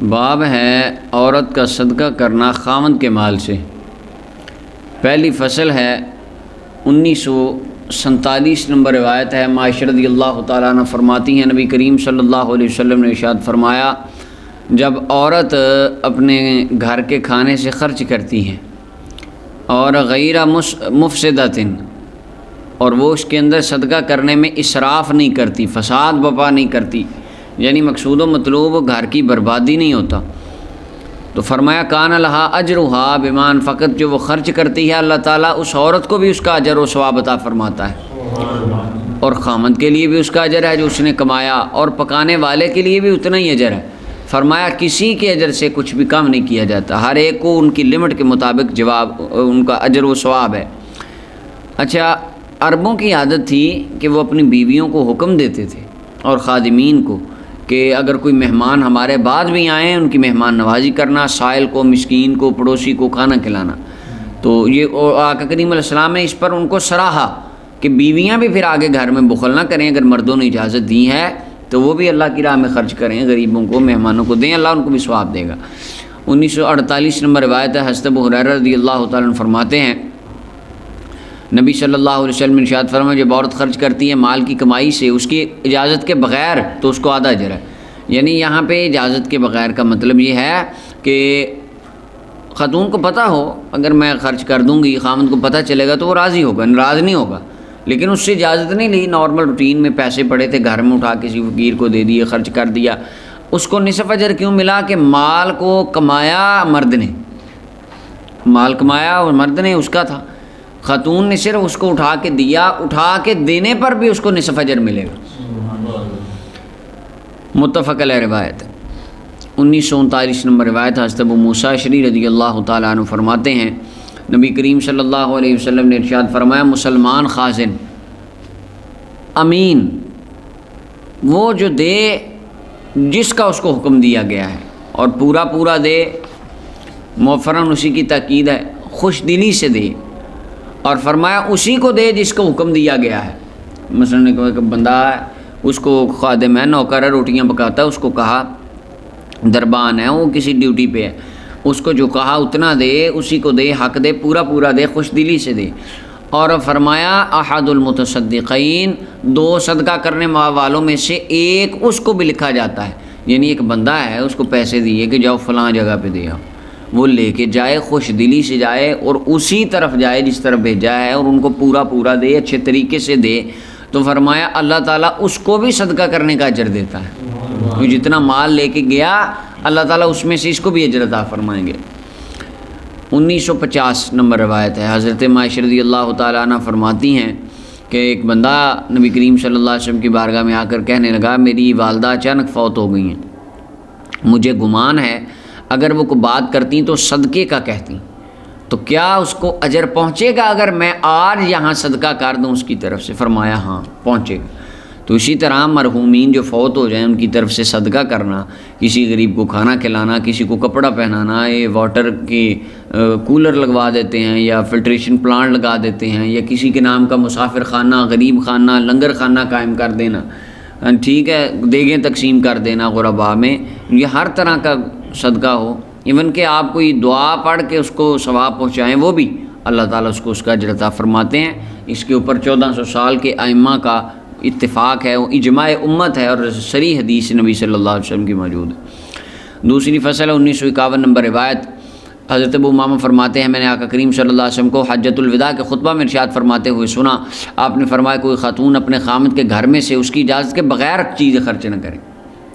باب ہے عورت کا صدقہ کرنا خاوند کے مال سے۔ پہلی فصل ہے 1947 نمبر روایت ہے۔ عائشہ رضی اللہ تعالیٰ عنہ فرماتی ہیں نبی کریم صلی اللہ علیہ وسلم نے ارشاد فرمایا، جب عورت اپنے گھر کے کھانے سے خرچ کرتی ہے اور غیر مفسدۃ، اور وہ اس کے اندر صدقہ کرنے میں اسراف نہیں کرتی، فساد بپا نہیں کرتی، یعنی مقصود و مطلوب گھر کی بربادی نہیں ہوتا، تو فرمایا کان لہا اجرہا بما انفقت، جو وہ خرچ کرتی ہے اللہ تعالیٰ اس عورت کو بھی اس کا اجر و ثواب عطا فرماتا ہے، اور خامند کے لیے بھی اس کا اجر ہے جو اس نے کمایا، اور پکانے والے کے لیے بھی اتنا ہی اجر ہے۔ فرمایا کسی کے اجر سے کچھ بھی کم نہیں کیا جاتا، ہر ایک کو ان کی لمٹ کے مطابق ان کا اجر و ثواب ہے۔ اچھا، عربوں کی عادت تھی کہ وہ اپنی بیویوں کو حکم دیتے تھے اور خادمین کو کہ اگر کوئی مہمان ہمارے بعد بھی آئیں ان کی مہمان نوازی کرنا، سائل کو، مسکین کو، پڑوسی کو کھانا کھلانا۔ تو یہ آقا کریم علیہ السلام نے اس پر ان کو سراہا کہ بیویاں بھی پھر آگے گھر میں بخل نہ کریں، اگر مردوں نے اجازت دی ہے تو وہ بھی اللہ کی راہ میں خرچ کریں، غریبوں کو، مہمانوں کو دیں، اللہ ان کو بھی ثواب دے گا۔ 1948 نمبر روایت ہے، حضرت ابو ہریرہ رضی اللہ تعالیٰ عنہ فرماتے ہیں نبی صلی اللہ علیہ وسلم نے ارشاد فرمایا، جب عورت خرچ کرتی ہے مال کی کمائی سے اس کی اجازت کے بغیر تو اس کو آدھا اجر ہے۔ یعنی یہاں پہ اجازت کے بغیر کا مطلب یہ ہے کہ خاتون کو پتہ ہو اگر میں خرچ کر دوں گی، خامند کو پتہ چلے گا تو وہ راضی ہوگا، ناراض نہیں ہوگا، لیکن اس سے اجازت نہیں لی، نارمل روٹین میں پیسے پڑے تھے گھر میں اٹھا کسی فقیر کو دے دیے، خرچ کر دیا، اس کو نصف اجر کیوں ملا کہ مال کو کمایا مرد نے، مال کمایا اور مرد نے اس کا تھا، خاتون نے صرف اس کو اٹھا کے دیا، اٹھا کے دینے پر بھی اس کو نصف اجر ملے گا۔ متفق علیہ روایت۔ 1939 نمبر روایت، حضرت ابو موسیٰ اشعری رضی اللہ تعالیٰ عنہ فرماتے ہیں نبی کریم صلی اللہ علیہ وسلم نے ارشاد فرمایا، مسلمان خازن امین وہ جو دے جس کا اس کو حکم دیا گیا ہے، اور پورا پورا دے، موفراً اسی کی تاکید ہے، خوش دلی سے دے، اور فرمایا اسی کو دے جس کو حکم دیا گیا ہے۔ مثلاً کوئی بندہ ہے، اس کو خادم ہے، نوکر ہے، روٹیاں پکاتا ہے، اس کو کہا دربان ہے، وہ کسی ڈیوٹی پہ ہے، اس کو جو کہا اتنا دے، اسی کو دے، حق دے، پورا پورا دے، خوش دلی سے دے۔ اور فرمایا احد المتصدقین، دو صدقہ کرنے والوں میں سے ایک اس کو بھی لکھا جاتا ہے، یعنی ایک بندہ ہے اس کو پیسے دیے کہ جاؤ فلاں جگہ پہ دے آؤ، وہ لے کے جائے، خوش دلی سے جائے اور اسی طرف جائے جس طرف بھیجا ہے، اور ان کو پورا پورا دے، اچھے طریقے سے دے، تو فرمایا اللہ تعالیٰ اس کو بھی صدقہ کرنے کا اجر دیتا ہے، تو جتنا مال لے کے گیا اللہ تعالیٰ اس میں سے اس کو بھی اجر عطا فرمائیں گے۔ 1950 نمبر روایت ہے، حضرت عائشہ رضی اللہ تعالیٰ عنہ فرماتی ہیں کہ ایک بندہ نبی کریم صلی اللہ علیہ وسلم کی بارگاہ میں آ کر کہنے لگا، میری والدہ اچانک فوت ہو گئی ہیں، مجھے گمان ہے اگر وہ کو بات کرتی تو صدقے کا کہتی، تو کیا اس کو اجر پہنچے گا اگر میں آج یہاں صدقہ کر دوں اس کی طرف سے؟ فرمایا ہاں پہنچے گا۔ تو اسی طرح مرحومین جو فوت ہو جائیں ان کی طرف سے صدقہ کرنا، کسی غریب کو کھانا کھلانا، کسی کو کپڑا پہنانا، یہ واٹر کی کولر لگوا دیتے ہیں یا فلٹریشن پلانٹ لگا دیتے ہیں، یا کسی کے نام کا مسافر خانہ، غریب خانہ، لنگر خانہ قائم کر دینا، ٹھیک ہے، دیگیں تقسیم کر دینا غرباء میں، یہ ہر طرح کا صدقہ ہو، ایون کہ آپ کوئی دعا پڑھ کے اس کو ثواب پہنچائیں، وہ بھی اللہ تعالیٰ اس کو اس کا اجر عطا فرماتے ہیں۔ اس کے اوپر 1400 سال کے ائمہ کا اتفاق ہے، وہ اجماع امت ہے، اور صریح حدیث نبی صلی اللہ علیہ وسلم کی موجود ہے۔ دوسری فصل ہے 1951 نمبر روایت، حضرت ابو امامہ فرماتے ہیں میں نے آقا کریم صلی اللہ علیہ وسلم کو حجۃ الوداع کے خطبہ میں ارشاد فرماتے ہوئے سنا، آپ نے فرمایا کوئی خاتون اپنے خامند کے گھر میں سے اس کی اجازت کے بغیر چیزیں خرچ نہ کرے،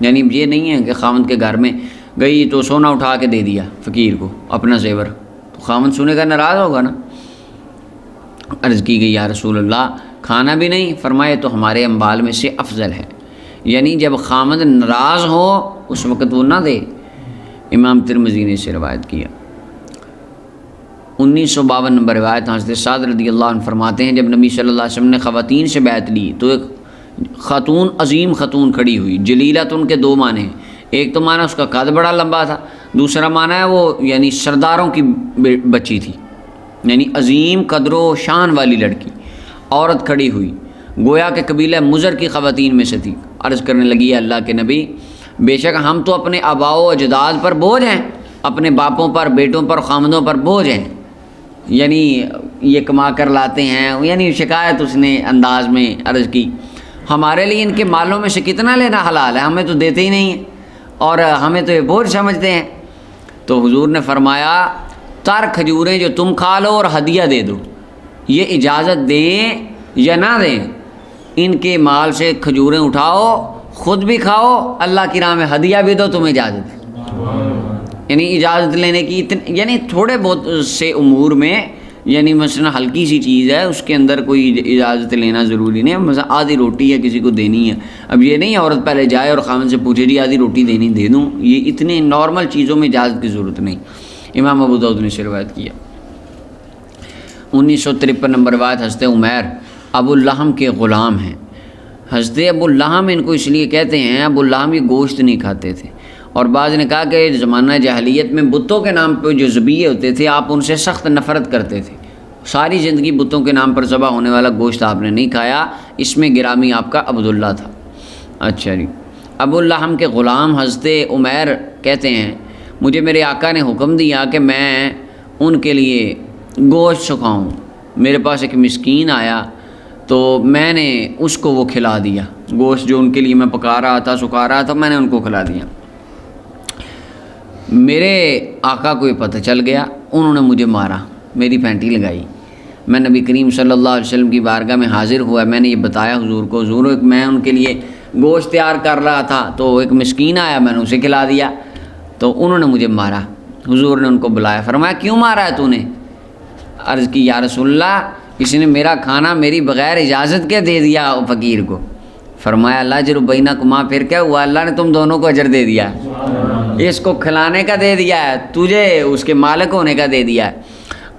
یعنی یہ نہیں ہے کہ خامند کے گھر میں گئی تو سونا اٹھا کے دے دیا فقیر کو اپنا زیور، تو خامند سنے گا، ناراض ہوگا نا۔ عرض کی گئی یا رسول اللہ کھانا بھی نہیں؟ فرمائے تو ہمارے اموال میں سے افضل ہے، یعنی جب خامند ناراض ہو اس وقت وہ نہ دے۔ امام ترمذی نے اسے روایت کیا۔ 1952 نمبر روایت، حضرت سعد رضی اللہ عنہ فرماتے ہیں جب نبی صلی اللہ علیہ وسلم نے خواتین سے بیعت لی تو ایک خاتون، عظیم خاتون کھڑی ہوئی، جلیلت ان کے دو معنی ہیں، ایک تو معنی اس کا قد بڑا لمبا تھا، دوسرا معنی ہے وہ یعنی سرداروں کی بچی تھی، یعنی عظیم قدر و شان والی لڑکی، عورت کھڑی ہوئی، گویا کہ قبیلہ مضر کی خواتین میں سے تھی۔ عرض کرنے لگی اللہ کے نبی بے شک ہم تو اپنے آباء و اجداد پر بوجھ ہیں، اپنے باپوں پر، بیٹوں پر، خامدوں پر بوجھ ہیں، یعنی یہ کما کر لاتے ہیں، یعنی شکایت اس نے انداز میں عرض کی، ہمارے لیے ان کے مالوں میں سے کتنا لینا حلال ہے، ہمیں تو دیتے ہی نہیں ہیں اور ہمیں تو یہ بوجھ سمجھتے ہیں۔ تو حضور نے فرمایا تر کھجوریں جو تم کھا لو اور ہدیہ دے دو، یہ اجازت دیں یا نہ دیں، ان کے مال سے کھجوریں اٹھاؤ، خود بھی کھاؤ، اللہ کی راہ میں ہدیہ بھی دو، تمہیں اجازت ہے۔ یعنی اجازت لینے کی یعنی تھوڑے بہت سے امور میں، یعنی مثلا ہلکی سی چیز ہے اس کے اندر کوئی اجازت لینا ضروری نہیں ہے، مثلا آدھی روٹی ہے کسی کو دینی ہے، اب یہ نہیں عورت پہلے جائے اور خاوند سے پوچھے جی آدھی روٹی دینی دے دوں، یہ اتنے نارمل چیزوں میں اجازت کی ضرورت نہیں۔ امام ابو داؤد نے روایت کیا۔ 1953 نمبر روایت حضرت عمیر ابو اللہم کے غلام ہیں۔ حضرت ابو اللہم ان کو اس لیے کہتے ہیں، ابو اللہم یہ گوشت نہیں کھاتے تھے، اور بعض نے کہا کہ زمانہ جاہلیت میں بتوں کے نام پہ جو ذبیحے ہوتے تھے آپ ان سے سخت نفرت کرتے تھے، ساری زندگی بتوں کے نام پر ذبح ہونے والا گوشت آپ نے نہیں کھایا، اس میں گرامی آپ کا عبداللہ تھا۔ اچھا جی، ابو اللہم کے غلام حضرت عمیر کہتے ہیں مجھے میرے آقا نے حکم دیا کہ میں ان کے لیے گوشت سکھاؤں، میرے پاس ایک مسکین آیا تو میں نے اس کو وہ کھلا دیا، گوشت جو ان کے لیے میں پکا رہا تھا سکھا رہا تھا میں نے ان کو کھلا دیا۔ میرے آقا کو یہ پتہ چل گیا، انہوں نے مجھے مارا، میری پینٹی لگائی، میں نبی کریم صلی اللہ علیہ وسلم کی بارگاہ میں حاضر ہوا، میں نے یہ بتایا حضور کو، حضور میں ان کے لیے گوشت تیار کر رہا تھا تو ایک مسکین آیا، میں نے اسے کھلا دیا، تو انہوں نے مجھے مارا۔ حضور نے ان کو بلایا، فرمایا کیوں مارا ہے تو نے؟ عرض کی یا رسول اللہ اس نے میرا کھانا میری بغیر اجازت کے دے دیا فقیر کو۔ فرمایا اللہ اجر بینکما، پھر کیا ہوا، اللہ نے تم دونوں کو اجر دے دیا ہے، اس کو کھلانے کا دے دیا ہے، تجھے اس کے مالک ہونے کا دے دیا ہے۔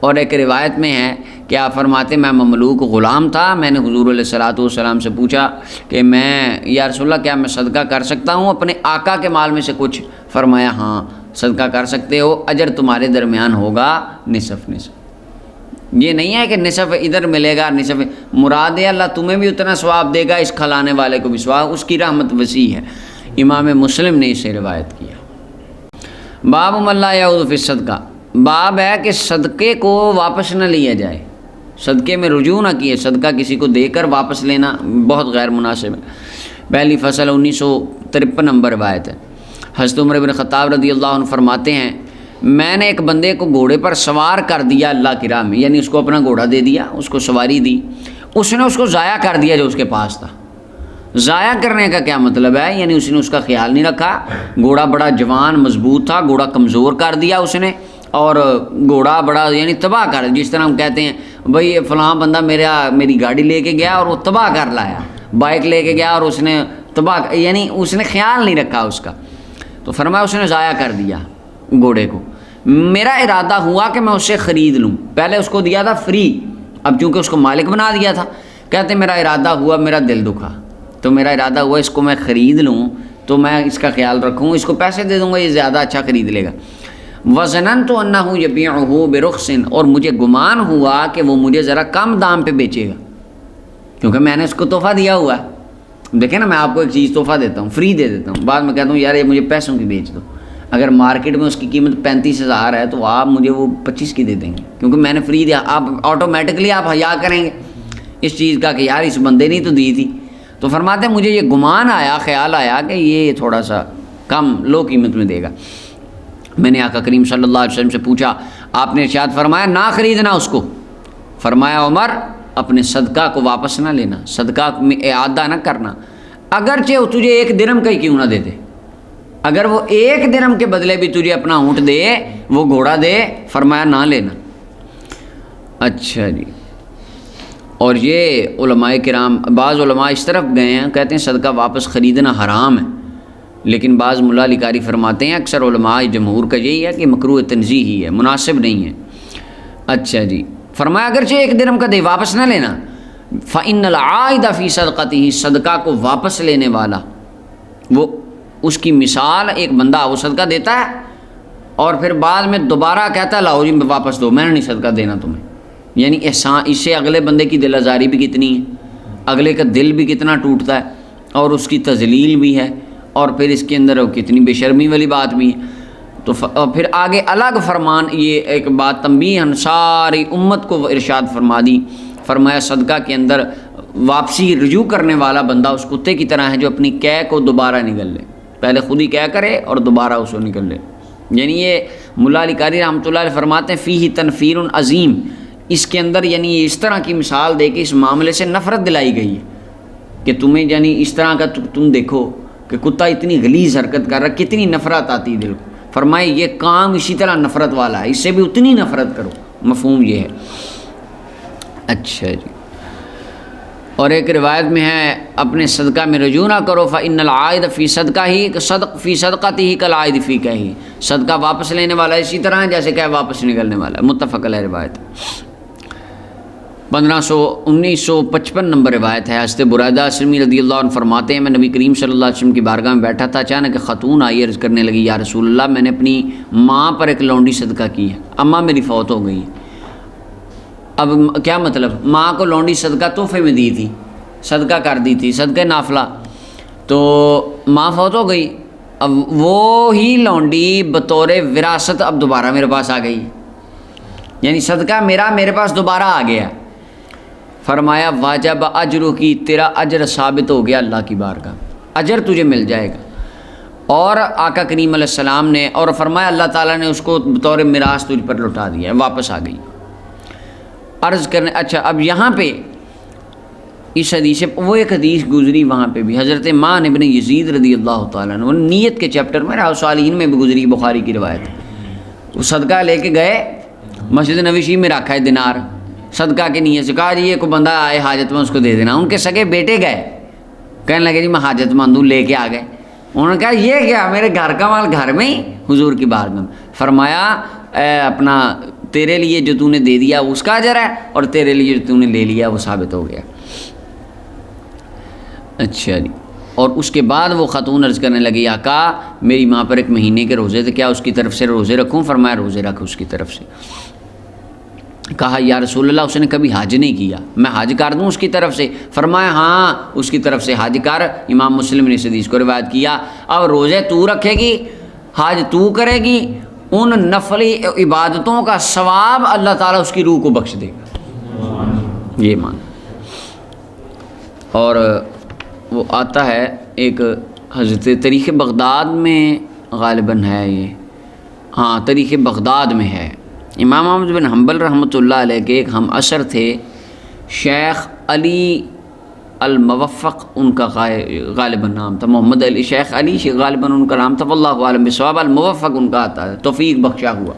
اور ایک روایت میں ہے کہ آپ فرماتے میں مملوک غلام تھا، میں نے حضور علیہ الصلوۃ والسلام سے پوچھا کہ میں یا رسول اللہ کیا میں صدقہ کر سکتا ہوں اپنے آقا کے مال میں سے کچھ؟ فرمایا ہاں صدقہ کر سکتے ہو، اجر تمہارے درمیان ہوگا نصف نصف۔ یہ نہیں ہے کہ نصف ادھر ملے گا نصف، مراد ہے اللہ تمہیں بھی اتنا ثواب دے گا، اس کھلانے والے کو بھی ثواب، اس کی رحمت وسیع ہے۔ امام مسلم نے اسے روایت کیا۔ باب من لا یعود فی الصدقہ، باب ہے کہ صدقے کو واپس نہ لیا جائے، صدقے میں رجوع نہ کیے، صدقہ کسی کو دے کر واپس لینا بہت غیر مناسب ہے۔ پہلی فصل 1953 نمبر روایت ہے۔ حضرت عمر بن خطاب رضی اللہ عنہ فرماتے ہیں میں نے ایک بندے کو گھوڑے پر سوار کر دیا اللہ کی راہ میں، یعنی اس کو اپنا گھوڑا دے دیا، اس کو سواری دی، اس نے اس کو ضائع کر دیا جو اس کے پاس تھا۔ ضائع کرنے کا کیا مطلب ہے؟ یعنی اس نے اس کا خیال نہیں رکھا، گھوڑا بڑا جوان مضبوط تھا، گھوڑا کمزور کر دیا اس نے، اور گھوڑا بڑا یعنی تباہ کر، جس طرح ہم کہتے ہیں بھئی فلاں بندہ میری گاڑی لے کے گیا اور وہ تباہ کر لایا، بائک لے کے گیا اور اس نے تباہ، یعنی اس نے خیال نہیں رکھا اس کا، تو فرمایا اس نے ضائع کر دیا گھوڑے کو۔ میرا ارادہ ہوا کہ میں اس سے خرید لوں، پہلے اس کو دیا تھا فری، اب چونکہ اس کو مالک بنا دیا تھا، کہتے میرا ارادہ ہوا، میرا دل دکھا، تو میرا ارادہ ہوا اس کو میں خرید لوں تو میں اس کا خیال رکھوں، اس کو پیسے دے دوں گا، یہ زیادہ اچھا خرید لے گا۔ وَظَنَنْتُ أَنَّهُ يَبِيعُهُ بِرُخْصٍ، اور مجھے گمان ہوا کہ وہ مجھے ذرا کم دام پہ بیچے گا، کیونکہ میں نے اس کو تحفہ دیا ہوا ہے۔ دیکھیں نا، میں آپ کو ایک چیز تحفہ دیتا ہوں، فری دے دیتا ہوں، بعد میں کہتا ہوں یار یہ مجھے پیسوں کی بیچ دو، اگر مارکیٹ میں اس کی قیمت 35,000 ہے تو آپ مجھے وہ 25 کی دے دیں گے، کیونکہ میں نے فری دیا، آپ آٹومیٹکلی آپ حیا کریں گے اس چیز کا کہ یار اس بندے نے تو دی تھی۔ تو فرماتے ہیں مجھے یہ گمان آیا، خیال آیا کہ یہ تھوڑا سا کم لو قیمت میں دے گا۔ میں نے آقا کریم صلی اللہ علیہ وسلم سے پوچھا، آپ نے ارشاد فرمایا نہ خریدنا اس کو۔ فرمایا عمر اپنے صدقہ کو واپس نہ لینا، صدقہ میں اعادہ نہ کرنا، اگرچہ وہ تجھے 1 درہم کا ہی کیوں نہ دے دے، اگر وہ 1 درہم کے بدلے بھی تجھے اپنا اونٹ دے، وہ گھوڑا دے، فرمایا نہ لینا۔ اچھا جی، اور یہ علماء کرام، بعض علماء اس طرف گئے ہیں، کہتے ہیں صدقہ واپس خریدنا حرام ہے، لیکن بعض ملا لکاری فرماتے ہیں اکثر علماء جمہور کا یہی ہے کہ مکروہ تنزیہی ہے، مناسب نہیں ہے۔ اچھا جی، فرمایا اگرچہ 1 درہم کا دے واپس نہ لینا۔ فَإِنَّ الْعَائِدَ فِي صَدْقَتِهِ، صدقہ کو واپس لینے والا، وہ اس کی مثال ایک بندہ وہ صدقہ دیتا ہے اور پھر بعد میں دوبارہ کہتا ہے لاؤ جی واپس دو، میں نے نہیں صدقہ دینا تمہیں، یعنی احسان، اس سے اگلے بندے کی دل آزاری بھی کتنی ہے، اگلے کا دل بھی کتنا ٹوٹتا ہے، اور اس کی تذلیل بھی ہے، اور پھر اس کے اندر کتنی بے شرمی والی بات بھی ہے۔ تو پھر آگے الگ فرمان، یہ ایک بات تنبیہاً ساری امت کو ارشاد فرما دی، فرمایا صدقہ کے اندر واپسی رجوع کرنے والا بندہ اس کتے کی طرح ہے جو اپنی قے کو دوبارہ نگل لے، پہلے خود ہی قے کرے اور دوبارہ اس کو نگل لے۔ یعنی یہ مولا علی قاری رحمۃ اللہ علیہ فرماتے ہیں فیہ تنفیر عظیم، اس کے اندر یعنی اس طرح کی مثال دے کے اس معاملے سے نفرت دلائی گئی ہے کہ تمہیں یعنی اس طرح کا تم دیکھو کہ کتا اتنی غلیظ حرکت کر رہا، کتنی نفرت آتی دل کو۔ فرمائے یہ کام اسی طرح نفرت والا ہے، اس سے بھی اتنی نفرت کرو، مفہوم یہ ہے۔ اچھا جی، اور ایک روایت میں ہے اپنے صدقہ میں رجوع نہ کرو، فإن العائد فی صدقہ ہی فی صدقتہ کالعائد فی کہی، صدقہ واپس لینے والا اسی طرح ہے جیسے کہ واپس نکلنے والا ہے، متفق علیہ روایت۔ 1955 نمبر روایت ہے، حضرت برائدہ اسلمی رضی اللہ عنہ فرماتے ہیں میں نبی کریم صلی اللہ علیہ وسلم کی بارگاہ میں بیٹھا تھا، اچانک خاتون آئی، عرض کرنے لگی یا رسول اللہ میں نے اپنی ماں پر ایک لونڈی صدقہ کی ہے، اماں میری فوت ہو گئی۔ اب کیا مطلب، ماں کو لونڈی صدقہ تحفے میں دی تھی، صدقہ کر دی تھی، صدقہ نافلہ، تو ماں فوت ہو گئی، اب وہ ہی لونڈی بطور وراثت اب دوبارہ میرے پاس آ گئی، یعنی صدقہ میرے پاس دوبارہ آ گیا۔ فرمایا واجب اجرو کی، تیرا اجر ثابت ہو گیا اللہ کی بارگاہ، اجر تجھے مل جائے گا۔ اور آقا کریم علیہ السلام نے اور فرمایا اللہ تعالیٰ نے اس کو بطور میراث تجھ پر لوٹا دیا ہے، واپس آ گئی۔ عرض کرنے اچھا اب یہاں پہ اس حدیث وہ ایک حدیث گزری وہاں پہ بھی، حضرت مان ابن یزید رضی اللہ تعالیٰ عنہ، نیت کے چیپٹر میں ریاض الصالحین میں بھی گزری، بخاری کی روایت ہے۔ وہ صدقہ لے کے گئے مسجد نبوی شریف میں رکھا ہے دینار، صدقہ کی نیت سے کہا جی یہ کوئی بندہ آئے حاجت مند اس کو دے دینا۔ ان کے سگے بیٹے گئے، کہنے لگے جی میں حاجت مند ہوں، لے کے آ گئے۔ انہوں نے کہا یہ کیا، میرے گھر کا مال گھر میں ہی حضور کی بارگاہ میں۔ فرمایا اپنا تیرے لیے جو تو نے دے دیا اس کا اجر ہے، اور تیرے لیے جو تو نے لے لیا وہ ثابت ہو گیا۔ اچھا جی، اور اس کے بعد وہ خاتون عرض کرنے لگی آقا میری ماں پر ایک مہینے کے روزے تھے، کیا اس کی طرف سے روزے رکھوں؟ فرمایا روزے رکھ اس کی طرف سے۔ کہا یا رسول اللہ اس نے کبھی حج نہیں کیا، میں حج کر دوں اس کی طرف سے؟ فرمایا ہاں اس کی طرف سے حج کر، امام مسلم نے اس حدیث کو روایت کیا۔ اب روزے تو رکھے گی، حج تو کرے گی، ان نفلی عبادتوں کا ثواب اللہ تعالیٰ اس کی روح کو بخش دے گا، یہ مان۔ اور وہ آتا ہے ایک حضرت تاریخ بغداد میں غالباً ہے یہ، ہاں تاریخ بغداد میں ہے، امام احمد بن حنبل رحمۃ اللہ علیہ کے ایک ہم عصر تھے، شیخ علی الموفق ان کا غالباً نام تھا، محمد علی شیخ علی غالباً ان کا نام تھا، واللہ عالم بالصواب، الموفق ان کا آتا ہے، توفیق بخشا ہوا۔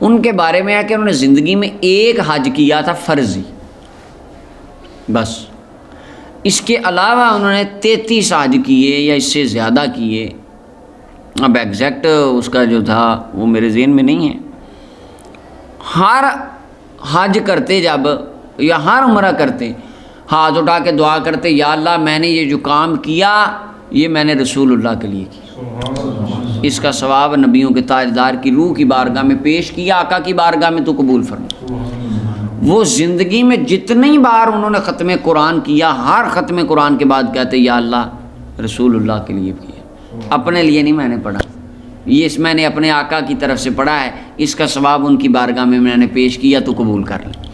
ان کے بارے میں ہے کہ انہوں نے زندگی میں ایک حج کیا تھا فرضی، بس اس کے علاوہ انہوں نے 33 حج کیے یا اس سے زیادہ کیے، اب ایگزیکٹ اس کا جو تھا وہ میرے ذہن میں نہیں ہے۔ ہر حج کرتے جب یا ہر عمرہ کرتے ہاتھ اٹھا کے دعا کرتے یا اللہ میں نے یہ جو کام کیا یہ میں نے رسول اللہ کے لیے کیا، اس کا ثواب نبیوں کے تاجدار کی روح کی بارگاہ میں پیش کیا، آقا کی بارگاہ میں تو قبول فرما۔ وہ زندگی میں جتنی بار انہوں نے ختم قرآن کیا، ہر ختم قرآن کے بعد کہتے یا اللہ رسول اللہ کے لیے کیا، اپنے لیے نہیں میں نے پڑھا، یہ اس میں نے اپنے آقا کی طرف سے پڑھا ہے، اس کا ثواب ان کی بارگاہ میں نے پیش کیا تو قبول کر لیں۔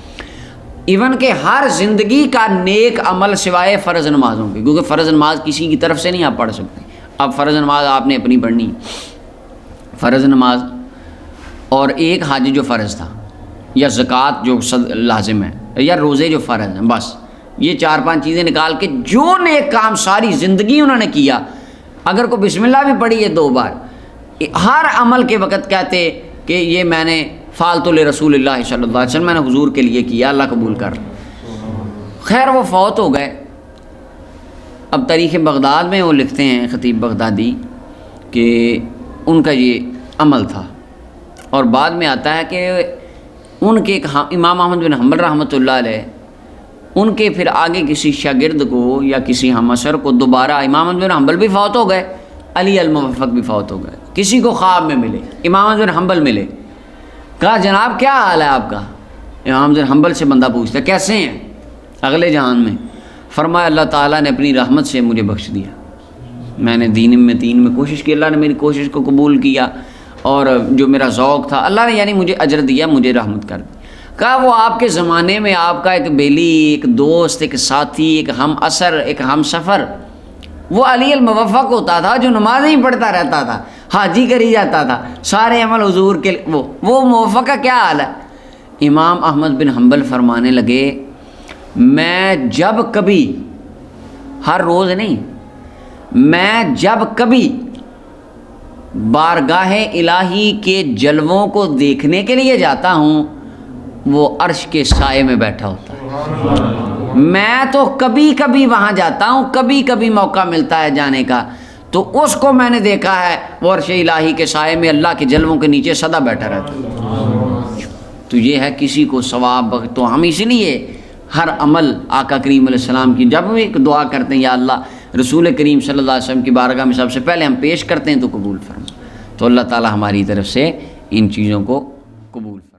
ایون کہ ہر زندگی کا نیک عمل سوائے فرض نمازوں کے، کیونکہ فرض نماز کسی کی طرف سے نہیں آپ پڑھ سکتے، اب فرض نماز آپ نے اپنی پڑھنی، فرض نماز اور ایک حج جو فرض تھا، یا زکوٰۃ جو لازم ہے، یا روزے جو فرض ہیں، بس یہ 4-5 چیزیں نکال کے جو نیک کام ساری زندگی انہوں نے کیا، اگر کوئی بسم اللہ بھی پڑھی ہے 2 بار، ہر عمل کے وقت کہتے کہ یہ میں نے فالتو رسول اللہ صلی اللہ علیہ وسلم میں نے حضور کے لیے کیا، اللہ قبول کر۔ خیر وہ فوت ہو گئے۔ اب تاریخ بغداد میں وہ لکھتے ہیں خطیب بغدادی کہ ان کا یہ عمل تھا، اور بعد میں آتا ہے کہ ان کے ایک امام احمد بن حنبل رحمۃ اللہ علیہ، ان کے پھر آگے کسی شاگرد کو یا کسی ہم عصر کو دوبارہ امام احمد بن حنبل بھی فوت ہو گئے، علی الموفق بھی فوت ہو گئے، کسی کو خواب میں ملے، امام احمد بن حنبل ملے، کہا جناب کیا حال ہے آپ کا؟ امام احمد بن حنبل سے بندہ پوچھتا کیسے ہیں اگلے جہان میں؟ فرمایا اللہ تعالیٰ نے اپنی رحمت سے مجھے بخش دیا، میں نے دین میں کوشش کی، اللہ نے میری کوشش کو قبول کیا، اور جو میرا ذوق تھا اللہ نے یعنی مجھے اجر دیا، مجھے رحمت کر دی۔ کہا وہ آپ کے زمانے میں آپ کا ایک بیلی، ایک دوست، ایک ساتھی، ایک ہم اثر، ایک ہم سفر، وہ علی الموفق ہوتا تھا جو نماز ہی پڑھتا رہتا تھا، حاجی کری جاتا تھا، سارے عمل حضور کے، وہ موفق کا کیا حال ہے؟ امام احمد بن حنبل فرمانے لگے میں جب کبھی، ہر روز نہیں، میں جب کبھی بارگاہ الہی کے جلووں کو دیکھنے کے لیے جاتا ہوں وہ عرش کے سائے میں بیٹھا ہوتا ہے۔ میں تو کبھی کبھی وہاں جاتا ہوں، کبھی کبھی موقع ملتا ہے جانے کا، تو اس کو میں نے دیکھا ہے وہ عرش الہی کے سائے میں اللہ کے جلووں کے نیچے سدا بیٹھا رہتا ہے۔ تو یہ ہے کسی کو ثواب، تو ہم اس لیے ہر عمل آقا کریم علیہ السلام کی جب بھی دعا کرتے ہیں یا اللہ رسول کریم صلی اللہ علیہ وسلم کی بارگاہ میں سب سے پہلے ہم پیش کرتے ہیں تو قبول فرما، تو اللہ تعالی ہماری طرف سے ان چیزوں کو قبول فرما۔